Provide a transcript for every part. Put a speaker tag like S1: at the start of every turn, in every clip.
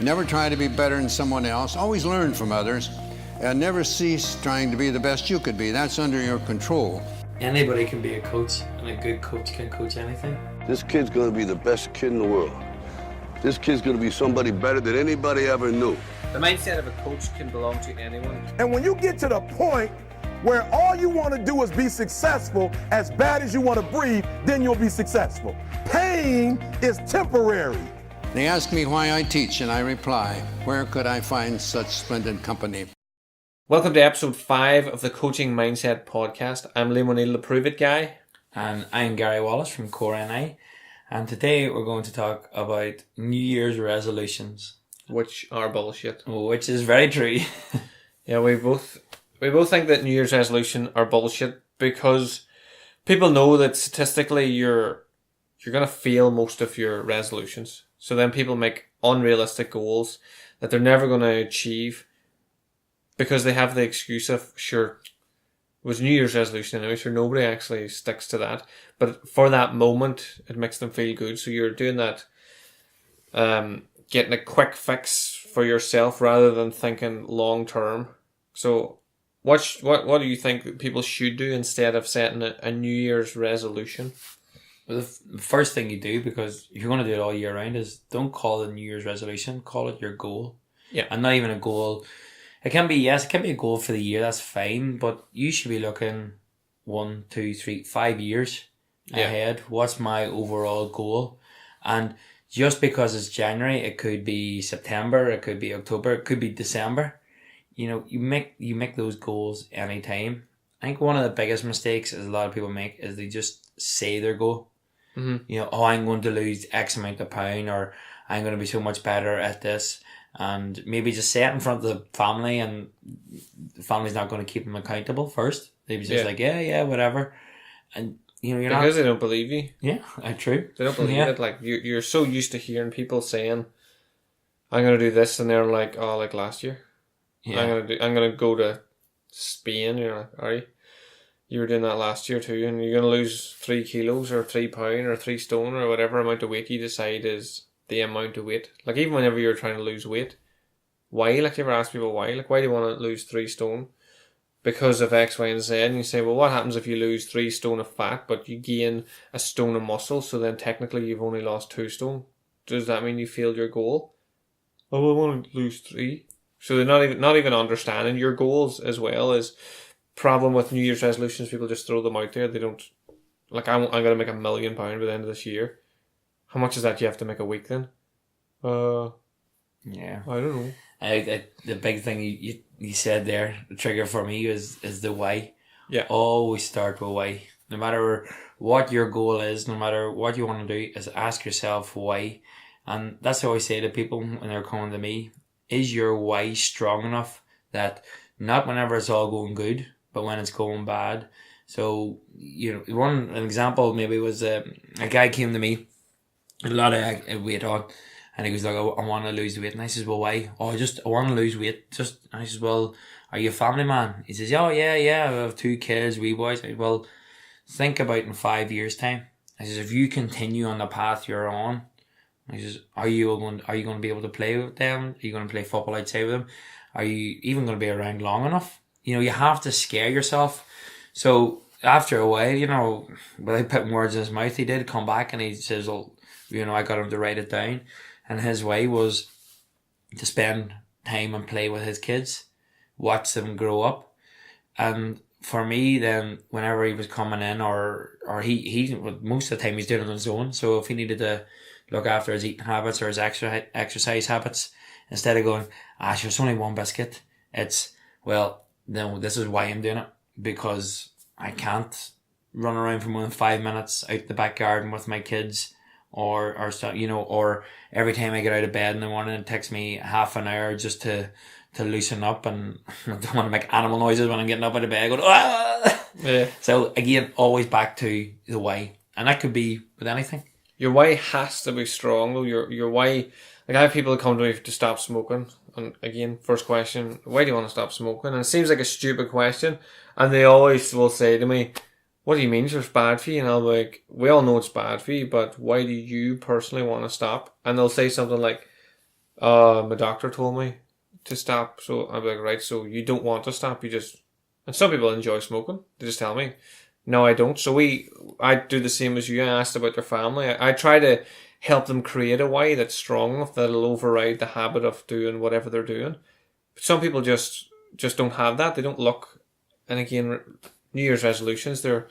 S1: Never try to be better than someone else. Always learn from others. And never cease trying to be the best you could be. That's under your control.
S2: Anybody can be a coach, and a good coach can coach anything.
S3: This kid's gonna be the best kid in the world. This kid's gonna be somebody better than anybody ever knew.
S4: The mindset of a coach can belong to anyone.
S5: And when you get to the point where all you want to do is be successful, as bad as you want to breathe, then you'll be successful. Pain is temporary.
S1: They ask me why I teach, and I reply, where could I find such splendid company?
S4: Welcome to episode 5 of the Coaching Mindset Podcast. I'm Liam O'Neill, the Prove It guy.
S2: And I'm Gary Wallace from Core NI. And today we're going to talk about New Year's resolutions.
S4: Which are bullshit.
S2: Which is very true.
S4: Yeah, we both think that New Year's resolution are bullshit because people know that statistically you're going to fail most of your resolutions. So then people make unrealistic goals that they're never going to achieve because they have the excuse of, sure, it was New Year's resolution anyway, sure, nobody actually sticks to that. But for that moment, it makes them feel good. So you're doing that, getting a quick fix for yourself rather than thinking long term. So what do you think people should do instead of setting a New Year's resolution?
S2: Well, the first thing you do, because if you're going to do it all year round, is don't call it a New Year's resolution, call it your goal.
S4: Yeah.
S2: And not even a goal. It can be a goal for the year, that's fine, but you should be looking 1, 2, 3, 5 years ahead. What's my overall goal? And just because it's January, it could be September, it could be October, it could be December. You know, you make those goals anytime. I think one of the biggest mistakes is a lot of people make is they just say their goal.
S4: Mm-hmm.
S2: You know, I'm going to lose X amount of pound, or I'm going to be so much better at this. And maybe just say it in front of the family, and the family's not going to keep them accountable first. They'll be just like, yeah, whatever. And, you know,
S4: because they don't believe you.
S2: Yeah, true.
S4: They don't believe it. Like, you're so used to hearing people saying, I'm going to do this, and they're like, oh, like last year. Yeah. I'm going to go to Spain. You're like, are you? You were doing that last year too, and you're going to lose 3 kilos or 3 pound or 3 stone or whatever amount of weight you decide is the amount of weight. Like, even whenever you're trying to lose weight, why? Like, you ever ask people why? Like, why do you want to lose 3 stone? Because of X, Y, and Z. And you say, well, what happens if you lose 3 stone of fat, but you gain a stone of muscle? So then technically you've only lost 2 stone. Does that mean you failed your goal? Oh, well, I want to lose 3. So they're not even understanding your goals as well. Is problem with New Year's resolutions. People just throw them out there. They don't, like, I'm going to make £1 million by the end of this year. How much is that you have to make a week then?
S2: Yeah.
S4: I don't know.
S2: The big thing you said there, the trigger for me is the why.
S4: Yeah.
S2: Always start with why. No matter what your goal is, no matter what you want to do, is ask yourself why. And that's what I say to people when they're coming to me. Is your why strong enough that not whenever it's all going good, but when it's going bad? So, you know, an example maybe was a guy came to me, a lot of weight on, and he was like, I want to lose weight. And I says, well, why? Oh, I want to lose weight. And I says, well, are you a family man? He says, oh, yeah, I have 2 kids, wee boys. I said, well, think about in 5 years' time. I says, if you continue on the path you're on, I says, are you going to be able to play with them? Are you going to play football outside with them? Are you even going to be around long enough? You know, you have to scare yourself. So after a while, you know, without putting words in his mouth, he did come back and he says, well, you know, I got him to write it down. And his way was to spend time and play with his kids, watch them grow up. And for me, then, whenever he was coming in, or he most of the time he's doing it on his own. So if he needed to look after his eating habits or his exercise habits, instead of going, sure, it's only 1 biscuit, it's, well, no, this is why I'm doing it, because I can't run around for more than 5 minutes out the back garden with my kids, or you know, or every time I get out of bed in the morning, it takes me half an hour just to loosen up, and I don't want to make animal noises when I'm getting up out of bed going, ah! Yeah. So again, always back to the why, and that could be with anything.
S4: Your why has to be strong though. Your why, like, I have people that come to me to stop smoking, and again, first question, why do you want to stop smoking? And it seems like a stupid question, and they always will say to me, what do you mean it's bad for you? And I'll be like, we all know it's bad for you, but why do you personally want to stop? And they'll say something like, My doctor told me to stop. So I'm like, right, so you don't want to stop, you just... And some people enjoy smoking. They just tell me. No, I don't. So I do the same as you. I asked about their family. I try to help them create a why that's strong enough that'll override the habit of doing whatever they're doing. But some people just don't have that. They don't look... And again, New Year's resolutions, they're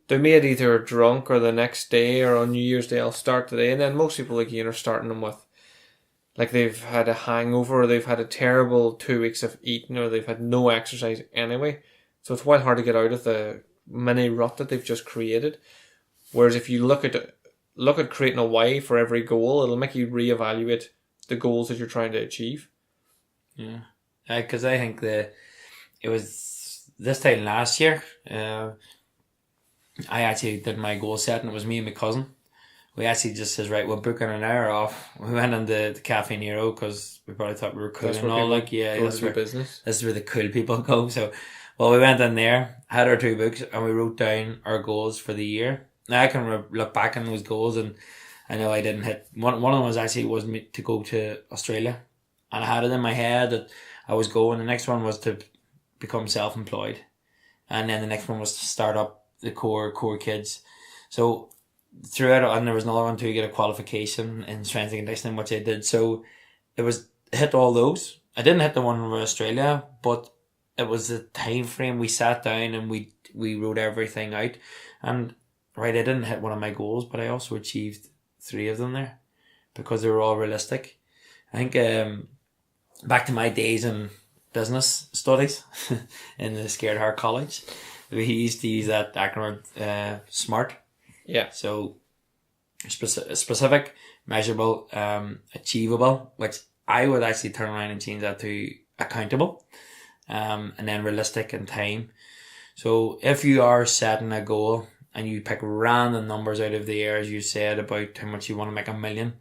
S4: made either drunk or the next day, or on New Year's Day, I'll start today. And then most people, again, are starting them with, like, they've had a hangover, or they've had a terrible 2 weeks of eating, or they've had no exercise anyway. So it's quite hard to get out of the mini rut that they've just created. Whereas if you look at creating a why for every goal, it'll make you reevaluate the goals that you're trying to achieve.
S2: Yeah, because I think it was this time last year. I actually did my goal setting. It was me and my cousin. We actually just says, right, we're booking an hour off. We went into the Cafe Nero because we probably thought we were cool and all. Like, yeah,
S4: this is
S2: where the cool people go. So, well, we went in there, had our 2 books, and we wrote down our goals for the year. Now I can look back on those goals, and I know I didn't hit one. One of them was to go to Australia, and I had it in my head that I was going. The next one was to become self-employed, and then the next one was to start up the core kids. So throughout it, and there was another one to get a qualification in strength and conditioning, which I did. So it was hit all those. I didn't hit the one with Australia, but it was the time frame. We sat down and we wrote everything out, and right, I didn't hit one of my goals, but I also achieved 3 of them there because they were all realistic. I think back to my days in business studies in the Scared Heart College, we used to use that acronym SMART.
S4: Yeah.
S2: So specific, measurable, achievable, which I would actually turn around and change that to accountable, and then realistic and time. So if you are setting a goal and you pick random numbers out of the air, as you said, about how much you want to make $1 million,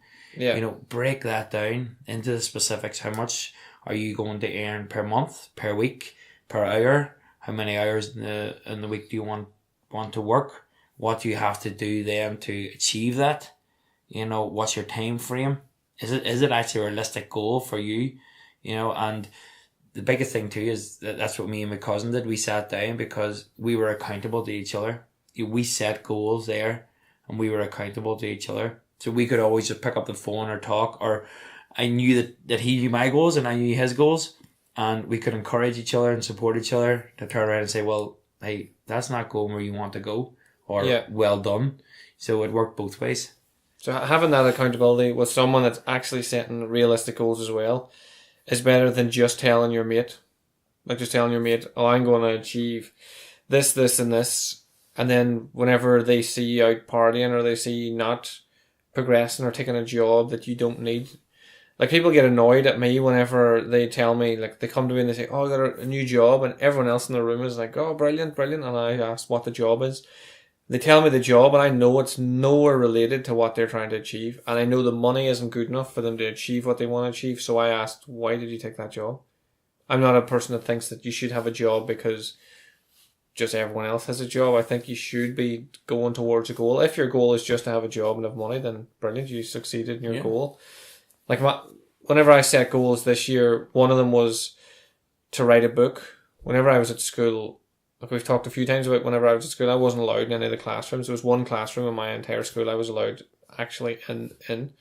S2: break that down into the specifics. How much are you going to earn per month, per week, per hour? How many hours in the week do you want to work? What do you have to do then to achieve that? What's your time frame? Is it actually a realistic goal for you? And the biggest thing too is that's what me and my cousin did. We sat down because we were accountable to each other. We set goals there, and we were accountable to each other. So we could always just pick up the phone or talk, or I knew that he knew my goals and I knew his goals, and we could encourage each other and support each other to turn around and say, well, hey, that's not going where you want to go, or well done. So it worked both ways.
S4: So having that accountability with someone that's actually setting realistic goals as well is better than just telling your mate. Like just telling your mate, oh, I'm going to achieve this, this, and this. And then whenever they see you out partying, or they see you not progressing or taking a job that you don't need. Like, people get annoyed at me whenever they tell me, like, they come to me and they say, oh, I got a new job, and everyone else in the room is like, oh, brilliant, brilliant. And I ask what the job is. They tell me the job, and I know it's nowhere related to what they're trying to achieve. And I know the money isn't good enough for them to achieve what they want to achieve. So I asked, why did you take that job? I'm not a person that thinks that you should have a job because just everyone else has a job. I think you should be going towards a goal. If your goal is just to have a job and have money, then brilliant, you succeeded in your goal. Like, whenever I set goals this year, one of them was to write a book. Whenever I was at school, like we've talked a few times about, whenever I was at school, I wasn't allowed in any of the classrooms. There was one classroom in my entire school I was allowed actually in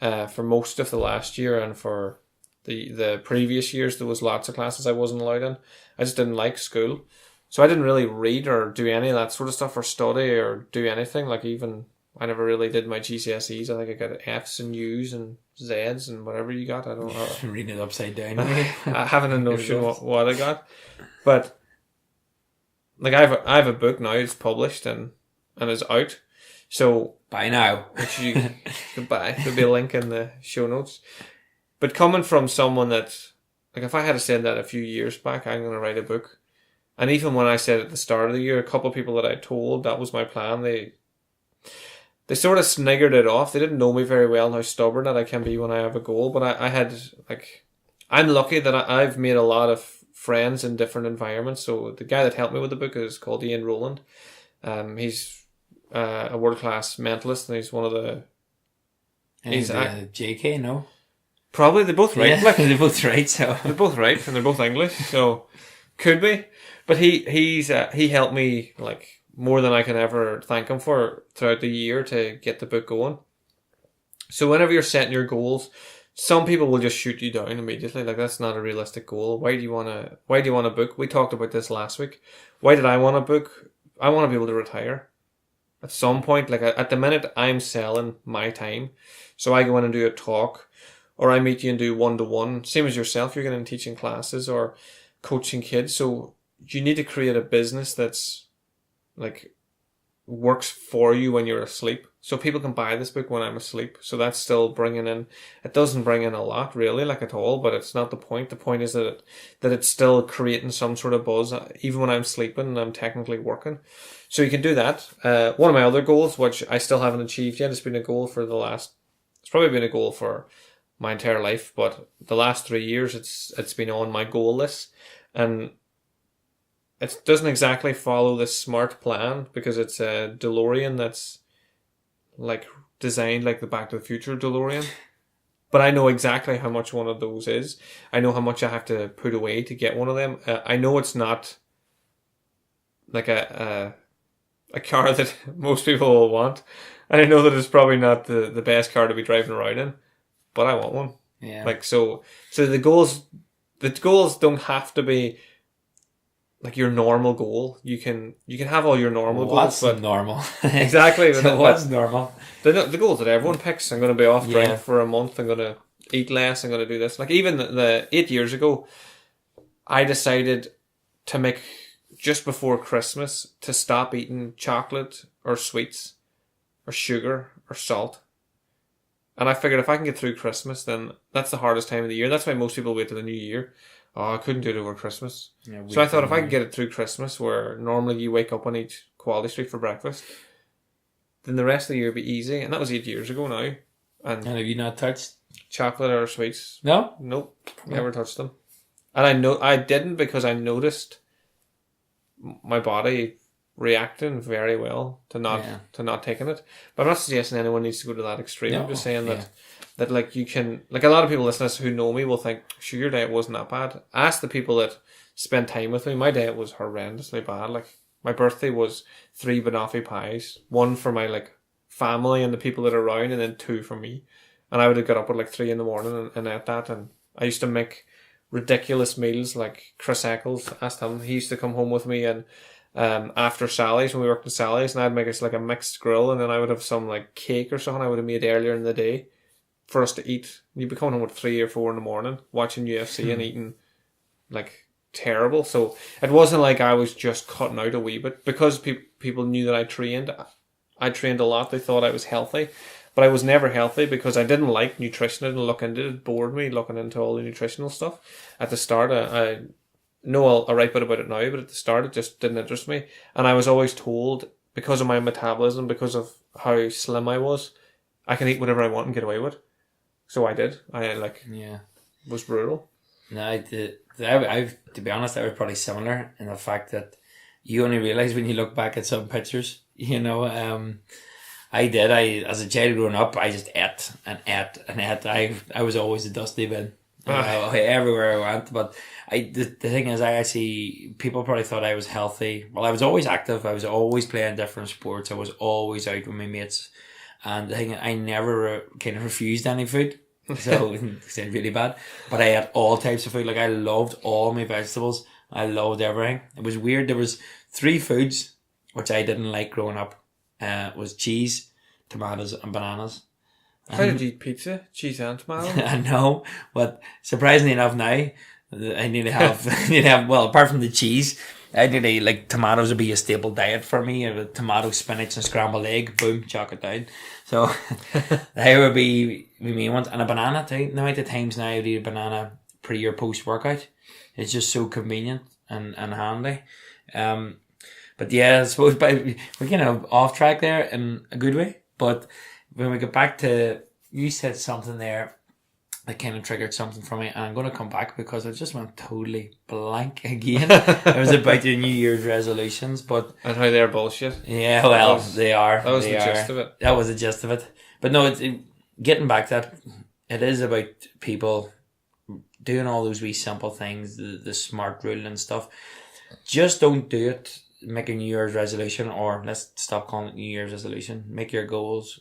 S4: for most of the last year, and for the previous years there was lots of classes I wasn't allowed in. I just didn't like school. So I didn't really read or do any of that sort of stuff, or study or do anything. Like, even I never really did my GCSEs. I think I got F's and U's and Z's and whatever you got. I don't know.
S2: Reading it upside down.
S4: I haven't a notion what I got. But like, I have a book now. It's published and it's out. So
S2: buy now.
S4: Which you can buy. There'll be a link in the show notes. But coming from someone that, like, if I had said that a few years back, I'm going to write a book. And even when I said at the start of the year, a couple of people that I told that was my plan, they sort of sniggered it off. They didn't know me very well and how stubborn that I can be when I have a goal. But I had, like, I'm lucky that I've made a lot of friends in different environments. So the guy that helped me with the book is called Rowland. He's a world-class mentalist, and he's one of the...
S2: He's JK, no?
S4: Probably they're both right.
S2: Yeah,
S4: Like,
S2: they're both right. So
S4: they're both right, and they're both English, so could be. But he helped me like more than I can ever thank him for throughout the year to get the book going. So whenever you're setting your goals, some people will just shoot you down immediately. Like, that's not a realistic goal. Why do you want a book? We talked about this last week. Why did I want a book? I want to be able to retire at some point. Like, at the minute, I'm selling my time. So I go in and do a talk, or I meet you and do one-to-one. Same as yourself, you're going and teaching classes or coaching kids. So you need to create a business that's like works for you when you're asleep. So people can buy this book when I'm asleep. So that's still bringing in, it doesn't bring in a lot really, like at all, but it's not the point. The point is that it's still creating some sort of buzz, even when I'm sleeping and I'm technically working. So you can do that. One of my other goals, which I still haven't achieved yet, it's been a goal for it's probably been a goal for my entire life, but the last 3 years it's been on my goal list, and it doesn't exactly follow this smart plan because it's a DeLorean that's like designed like the Back to the Future DeLorean. But I know exactly how much one of those is. I know how much I have to put away to get one of them. I know it's not like a car that most people will want. And I know that it's probably not the best car to be driving around in. But I want one.
S2: yeah,
S4: Like, so the goals don't have to be like your normal goal. You can have all your normal
S2: what's
S4: goals, but
S2: normal?
S4: exactly.
S2: So what's normal?
S4: The goals that everyone picks. I'm going to be off drink
S2: Yeah.
S4: for a month. I'm going to eat less. I'm going to do this. Like, even the 8 years ago, I decided to make, just before Christmas, to stop eating chocolate or sweets or sugar or salt. And I figured if I can get through Christmas, then that's the hardest time of the year. That's why most people wait till the new year. Oh, I couldn't do it over Christmas.
S2: Yeah,
S4: So I thought if I could get it through Christmas, where normally you wake up and eat Quality Street for breakfast, then the rest of the year would be easy. And that was 8 years ago now. And
S2: And have you not touched?
S4: chocolate or sweets,
S2: No.
S4: nope, never touched them. And I didn't because I noticed my body reacting very well to not taking it. But I'm not suggesting anyone needs to go to that extreme. I'm just saying that like you can, like, a lot of people listening who know me will think, sure, your diet wasn't that bad. Ask the people that spend time with me. My diet was horrendously bad. Like, my birthday was 3 banoffee pies, 1 for my like family and the people that are around, and then 2 for me. And I would have got up at like 3 a.m. and ate that. And I used to make ridiculous meals, like Chris Eccles, asked him, he used to come home with me, and after Sally's, when we worked in Sally's, and I'd make us like a mixed grill, and then I would have some like cake or something I would have made earlier in the day for us to eat. You'd be coming home at 3 or 4 in the morning watching UFC and eating like terrible. So it wasn't like I was just cutting out a wee bit, because people knew that I trained a lot. They thought I was healthy, but I was never healthy because I didn't like nutrition. I didn't look into it. It bored me looking into all the nutritional stuff. At the start, I know a right bit about it now, but at the start it just didn't interest me. And I was always told, because of my metabolism, because of how slim I was, I can eat whatever I want and get away with. So I did. I was brutal.
S2: No, I've to be honest, I was probably similar in the fact that you only realise when you look back at some pictures. You know, I as a child growing up, I just ate and ate and ate. I was always a dusty bin. Everywhere I went. But the thing is, people probably thought I was healthy. Well, I was always active. I was always playing different sports. I was always out with my mates. And the thing, I never kind of refused any food. So it sounded really bad. But I ate all types of food. Like, I loved all my vegetables. I loved everything. It was weird. There was 3 foods which I didn't like growing up. Was cheese, tomatoes, and bananas.
S4: How did you eat pizza? Cheese and tomato?
S2: I know, but surprisingly enough now, I need to have, well, apart from the cheese, I need to, like, tomatoes would be a staple diet for me. Tomato, spinach, and scrambled egg, boom, chock it down. So, that would be my main ones. And a banana too. The amount of times now I would eat a banana pre or post workout. It's just so convenient and handy. But yeah, I suppose we're kind of off track there in a good way. But when we get back to, you said something there that kind of triggered something for me, and I'm going to come back because I just went totally blank again. It was about your New Year's resolutions, but
S4: and how they're bullshit.
S2: Yeah, well, they are.
S4: That was the gist of it.
S2: That was the gist of it. But no, getting back to that, it is about people doing all those wee simple things, the smart rule and stuff. Just don't do it. Make a New Year's resolution, or let's stop calling it New Year's resolution. Make your goals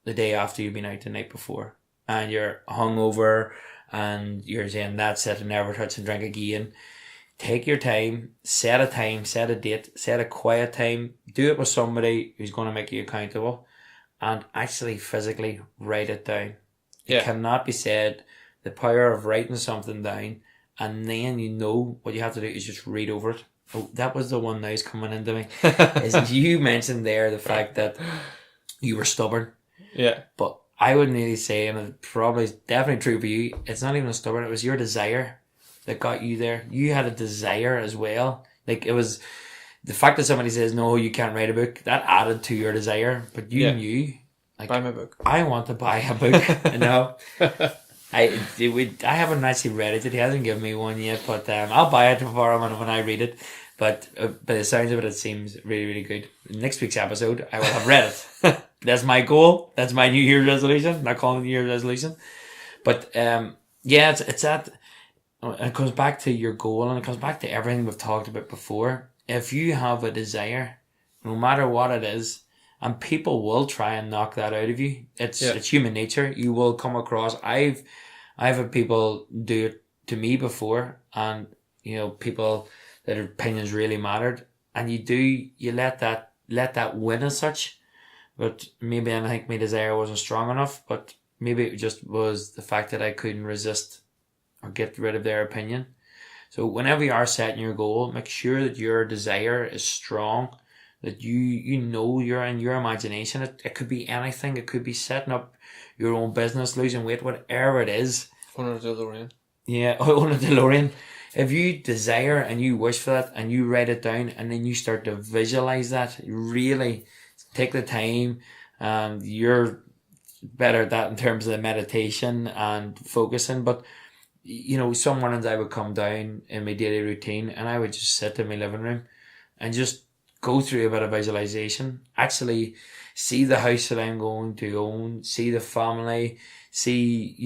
S2: the day after you've been out the night before, and you're hungover, and you're saying that's it, and never touch and drink again. Take your time, set a date, set a quiet time. Do it with somebody who's going to make you accountable, and actually physically write it down. It cannot be said. The power of writing something down, and then you know what you have to do is just read over it. Oh, that was the one that was coming into me. Is you mentioned there the fact that you were stubborn.
S4: Yeah.
S2: But I would nearly say, and it probably is definitely true for you, it's not even a stubborn, it was your desire that got you there. You had a desire as well. Like, it was the fact that somebody says, no, you can't write a book, that added to your desire. But you knew, like,
S4: buy my book.
S2: I want to buy a book. You know? I haven't actually read it. He hasn't given me one yet, but I'll buy it for him when I read it. But by the sounds of it, it seems really, really good. Next week's episode, I will have read it. That's my goal. That's my New Year's resolution. I'm not calling it New Year's resolution. But it's that. It comes back to your goal, and it comes back to everything we've talked about before. If you have a desire, no matter what it is, and people will try and knock that out of you. It's human nature. You will come across. I've had people do it to me before, and people that their opinions really mattered, and you let that win as such. But maybe I think my desire wasn't strong enough. But maybe it just was the fact that I couldn't resist or get rid of their opinion. So whenever you are setting your goal, make sure that your desire is strong. That you're in your imagination. It could be anything. It could be setting up your own business, losing weight, whatever it is.
S4: Owning a DeLorean.
S2: Yeah, owning a DeLorean. If you desire and you wish for that and you write it down and then you start to visualize that, really take the time, and you're better at that in terms of the meditation and focusing. But some mornings I would come down in my daily routine and I would just sit in my living room and just go through a bit of visualization, actually see the house that I'm going to own, see the family, see,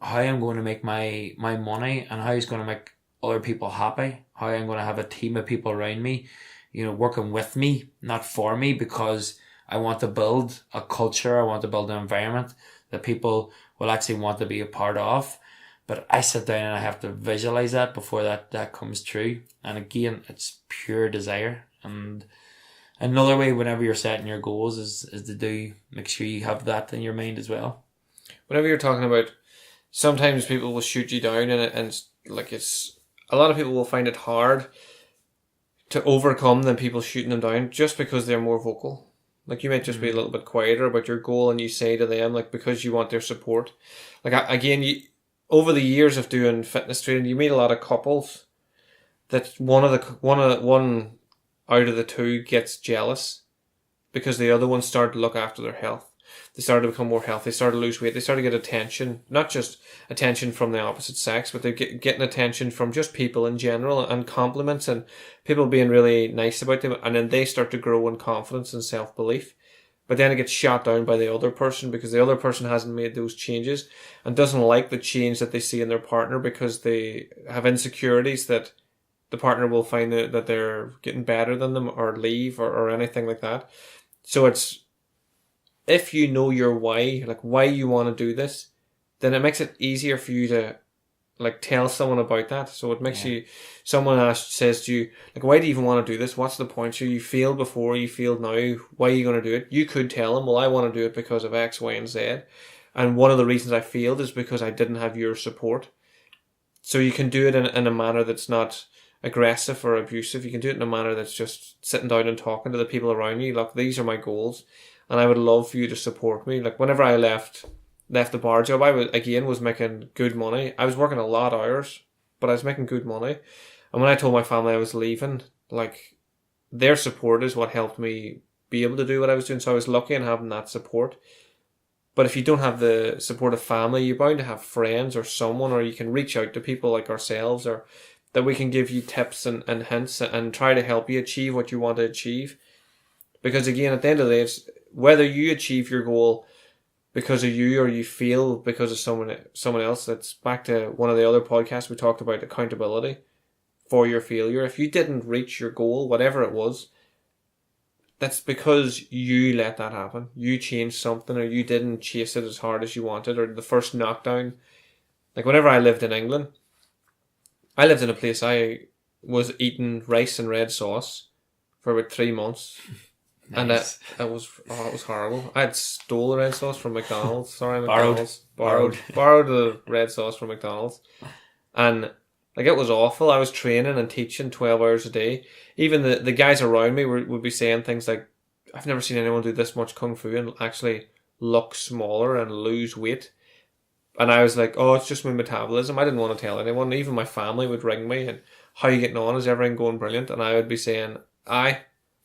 S2: how I'm going to make my money and how it's going to make other people happy, how I'm going to have a team of people around me, working with me, not for me, because I want to build a culture, I want to build an environment that people will actually want to be a part of. But I sit down and I have to visualize that before that comes true. And again, it's pure desire. And another way, whenever you're setting your goals, is to make sure you have that in your mind as well.
S4: Whenever you're talking about, sometimes people will shoot you down, and a lot of people will find it hard to overcome than people shooting them down just because they're more vocal. Like, you might just be a little bit quieter about your goal, and you say to them, like, because you want their support. Like, again, over the years of doing fitness training, you meet a lot of couples that one out of the two gets jealous because the other one started to look after their health. They started to become more healthy. They started to lose weight. They started to get attention, not just attention from the opposite sex, but they're getting attention from just people in general, and compliments, and people being really nice about them. And then they start to grow in confidence and self-belief. But then it gets shot down by the other person because the other person hasn't made those changes and doesn't like the change that they see in their partner, because they have insecurities that the partner will find that they're getting better than them, or leave, or anything like that. So it's, if you know your why, like why you want to do this, then it makes it easier for you to like tell someone about that. So it makes someone says to you, like, why do you even want to do this? What's the point? So you failed before, you failed now. Why are you going to do it? You could tell them, well, I want to do it because of X, Y, and Z. And one of the reasons I failed is because I didn't have your support. So you can do it in a manner that's not aggressive or abusive. You can do it in a manner that's just sitting down and talking to the people around you. Look, these are my goals, and I would love for you to support me. Like, whenever I left the bar job, I was making good money. I was working a lot of hours, but I was making good money. And when I told my family I was leaving, like, their support is what helped me be able to do what I was doing. So I was lucky in having that support. But if you don't have the support of family, you're bound to have friends or someone, or you can reach out to people like ourselves, or that we can give you tips and hints and try to help you achieve what you want to achieve. Because again, at the end of the day, it's whether you achieve your goal because of you, or you fail because of someone else. That's back to one of the other podcasts we talked about accountability for your failure. If you didn't reach your goal, whatever it was, that's because you let that happen. You changed something, or you didn't chase it as hard as you wanted, or the first knockdown. Like whenever I lived in England, I lived in a place I was eating rice and red sauce for about 3 months. Nice. And it was horrible. I had stole the red sauce from McDonald's. Sorry, McDonald's. Borrowed the red sauce from McDonald's. And like it was awful. I was training and teaching 12 hours a day. Even the guys around me would be saying things like, I've never seen anyone do this much kung fu and actually look smaller and lose weight. And I was like, oh, it's just my metabolism. I didn't want to tell anyone. Even my family would ring me and, how are you getting on? Is everything going brilliant? And I would be saying,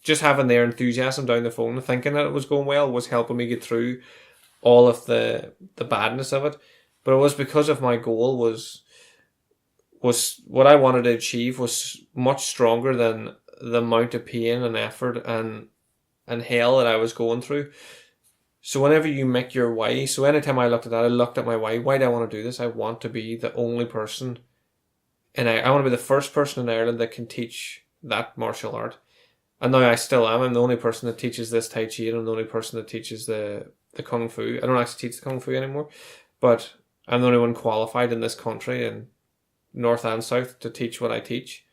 S4: just having their enthusiasm down the phone, thinking that it was going well, was helping me get through all of the badness of it. But it was because of my goal was what I wanted to achieve was much stronger than the amount of pain and effort and hell that I was going through. So whenever you make your why, so anytime I looked at that, I looked at my why. Why do I want to do this? I want to be the only person, and I want to be the first person in Ireland that can teach that martial art. And now I still am. I'm the only person that teaches this Tai Chi, and I'm the only person that teaches the Kung Fu. I don't actually teach the Kung Fu anymore, but I'm the only one qualified in this country, in North and South, to teach what I teach.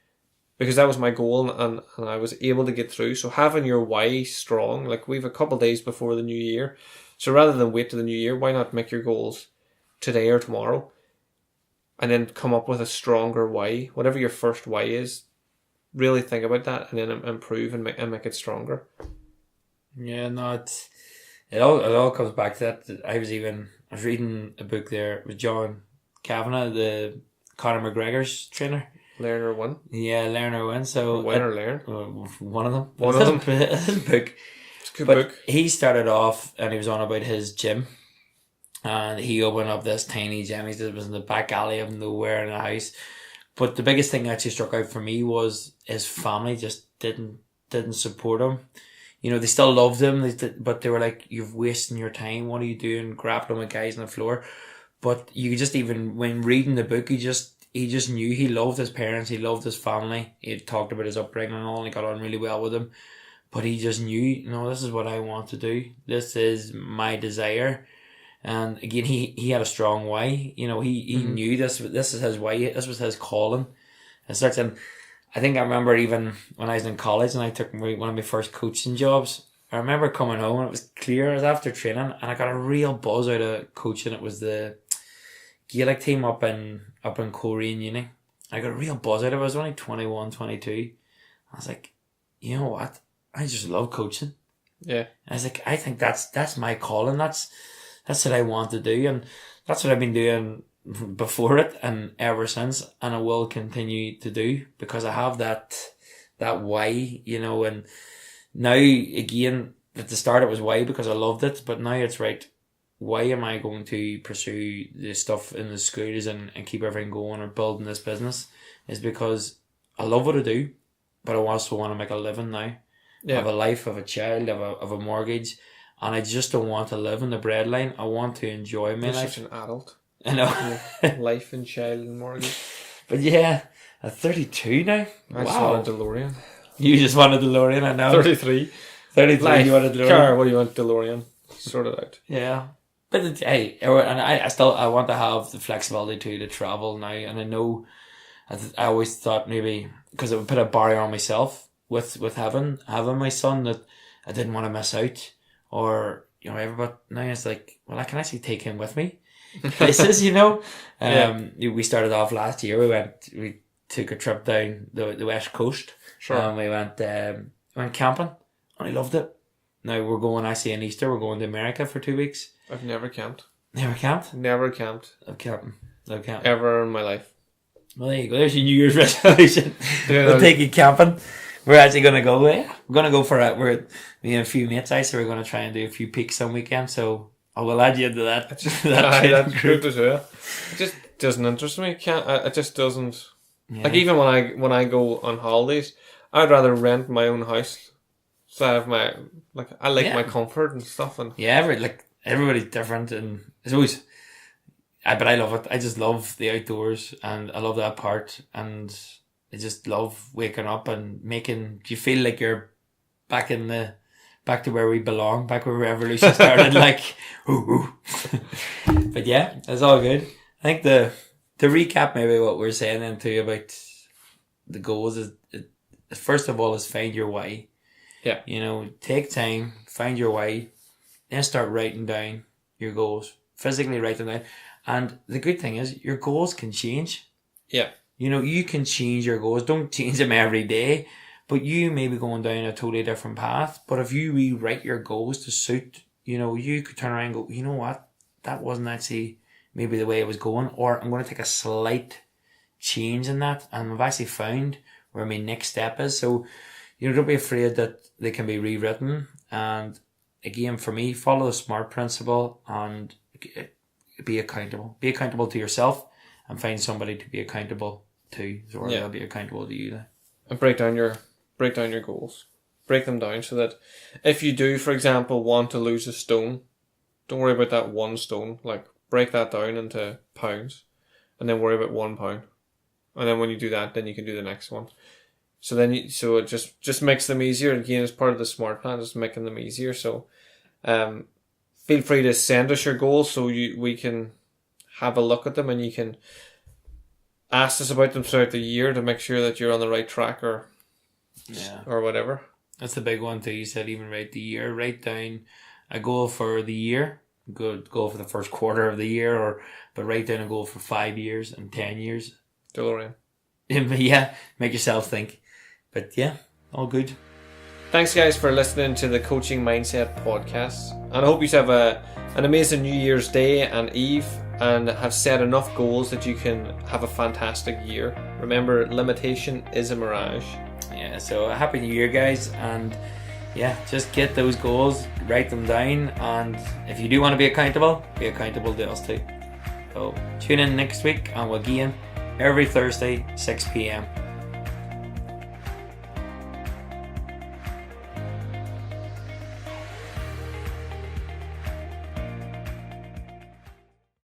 S4: Because that was my goal, and I was able to get through. So having your why strong, like we've a couple of days before the new year. So rather than wait to the new year, why not make your goals today or tomorrow? And then come up with a stronger why. Whatever your first why is, really think about that and then improve and make it stronger.
S2: Yeah, no, it all comes back to that. I was reading a book there with John Kavanagh, the Conor McGregor's trainer.
S4: Learn or win.
S2: Yeah, learn or win. So
S4: win or learn.
S2: One of them.
S4: One of them.
S2: His book.
S4: It's a good book.
S2: He started off and he was on about his gym. And he opened up this tiny gym. He said it was in the back alley of nowhere in a house. But the biggest thing that actually struck out for me was his family just didn't support him. You know, they still loved him, but they were like, "You're wasting your time. What are you doing, grappling with guys on the floor?" But you could just, even when reading the book, he just knew he loved his parents, he loved his family. He had talked about his upbringing and all, and he got on really well with them. But he just knew, you know, this is what I want to do. This is my desire. And again, he had a strong why. You know, he knew this is his why. This was his calling. And such. And I think I remember even when I was in college and I took one of my first coaching jobs, I remember coming home and it was clear. I was after training and I got a real buzz out of coaching. It was the Gaelic team up in Coleraine Uni. I got a real buzz out of it. I was only 21, 22. I was like, you know what? I just love coaching.
S4: Yeah.
S2: And I was like, I think that's my calling. That's what I want to do, and that's what I've been doing before it and ever since, and I will continue to do because I have that why, you know. And now again, at the start it was why because I loved it, but now it's right. Why am I going to pursue the stuff in the schools and keep everything going or building this business? Is because I love what I do, but I also want to make a living now. Yeah. I have a life, of a child, of a mortgage. And I just don't want to live in the breadline. I want to enjoy my life.
S4: You're such an adult.
S2: I know.
S4: Yeah. Life and child and mortgage.
S2: But yeah, at 32 now.
S4: I just want a DeLorean.
S2: You just want a DeLorean, I know.
S4: 33.
S2: 33,
S4: Life,
S2: you want a DeLorean.
S4: Car, what do you want, DeLorean? Sort it out.
S2: Yeah. But hey, and I want to have the flexibility to travel now. And I know, I always thought maybe, because it would put a barrier on myself with having my son, that I didn't want to miss out. Or, you know, everybody, now it's like, well, I can actually take him with me places, you know. We started off last year, we took a trip down the west coast.
S4: Sure.
S2: And we went camping, and I loved it. Now we're going, actually in Easter, we're going to America for 2 weeks.
S4: I've never camped.
S2: Never camped?
S4: Never camped.
S2: Love camping.
S4: Ever in my life.
S2: Well, there you go. There's your New Year's resolution.
S4: Yeah,
S2: we'll take you camping. We're actually going to go, we're going to go for it. We're me and a few mates, so we're going to try and do a few peaks some weekend. So I will add you into that.
S4: That's group as well. It just doesn't interest me. It just doesn't. Yeah. Like even when I go on holidays, I'd rather rent my own house. So I have my, I like my comfort and stuff. And
S2: yeah, everybody's different, and it's always. But I love it. I just love the outdoors, and I love that part, and I just love waking up and making you feel like you're back to where we belong, back where revolution started. Like, ooh. But yeah, it's all good. I think to recap maybe what we're saying then too about the goals is, first of all, is find your why.
S4: Yeah.
S2: You know, take time, find your why, then start writing down your goals. Physically write them down. And the good thing is your goals can change.
S4: Yeah.
S2: You know, you can change your goals. Don't change them every day. But you may be going down a totally different path. But if you rewrite your goals to suit, you know, you could turn around and go, you know what? That wasn't actually maybe the way it was going. Or I'm going to take a slight change in that. And I've actually found where my next step is. So, you know, don't be afraid that they can be rewritten. And again, for me, follow the SMART principle and be accountable. Be accountable to yourself and find somebody to be accountable to. Or they'll be accountable to you.
S4: And break down your goals. Break them down so that if you do, for example, want to lose a stone, don't worry about that 1 stone. Like, break that down into pounds and then worry about 1 pound. And then when you do that, then you can do the next one. So so it just makes them easier. Again, as part of the SMART plan, just making them easier. So, feel free to send us your goals so we can have a look at them, and you can ask us about them throughout the year to make sure that you're on the right track or whatever.
S2: That's the big one too. You said even write the year. Write down a goal for the year. Good goal for the first quarter of the year, but write down a goal for 5 years and 10 years.
S4: DeLorean.
S2: Yeah, make yourself think. But yeah, all good.
S4: Thanks guys for listening to the Coaching Mindset podcast, and I hope you have an amazing New Year's Day and Eve, and have set enough goals that you can have a fantastic year. Remember, limitation is a mirage.
S2: Yeah, so happy New Year guys, and yeah, just get those goals, write them down, and if you do want to be accountable to us too. So tune in next week, and we'll again every Thursday 6 p.m.